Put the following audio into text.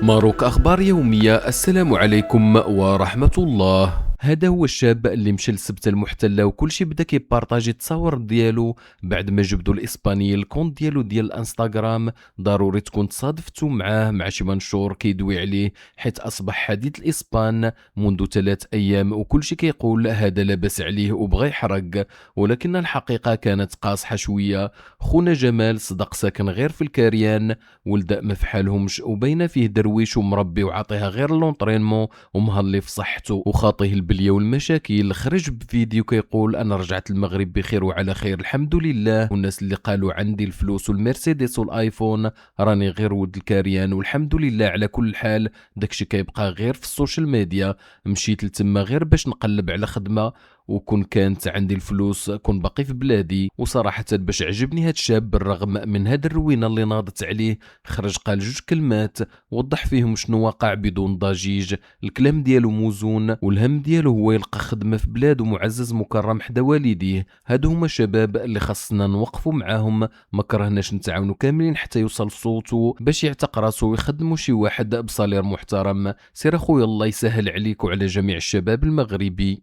ماروك أخبار يومية. السلام عليكم ورحمة الله. هذا هو الشاب اللي مشى للسبتة المحتلة وكل شي بدا كيبارطاجي التصاور ديالو بعد ما جبدوا الاسباني الكونت ديالو ديال الانستغرام. ضروري تكون تصادفتوا معاه مع شي منشور كيدوي عليه، حيث اصبح حديث الاسبان منذ 3 ايام وكل شي كيقول هذا لاباس عليه وبغى يحرق. ولكن الحقيقة كانت قاصحة شوية. خونا جمال صدق ساكن غير في الكاريان، ولد ما فحالهمش وبين فيه درويش ومربي وعاطيها غير لونطرينمون ومهلي في صحته وخاطيه البليه والمشاكل. خرج بفيديو كيقول انا رجعت المغرب بخير وعلى خير الحمد لله، والناس اللي قالوا عندي الفلوس والمرسيدس والايفون راني غير ولد الكاريان والحمد لله على كل حال. داكشي كيبقى غير في السوشيال ميديا. مشيت لتما غير باش نقلب على خدمه، وكون كانت عندي الفلوس كون باقي في بلادي. وصراحة باش عجبني هاد الشاب بالرغم من هاد الروينة اللي ناضت عليه، خرج قال 2 كلمات وضح فيهم شنو واقع بدون ضجيج. الكلام ديالو موزون والهم ديالو هو يلقى خدمة في بلاد ومعزز مكرم حدا والديه. هادو هما الشباب اللي خاصنا نوقفوا معاهم، ما كرهناش نتعاونوا كاملين حتى يوصل صوته باش يعتق راسو ويخدموا شي واحد بصالير محترم. سير اخويا الله يسهل عليك وعلى جميع الشباب المغربي.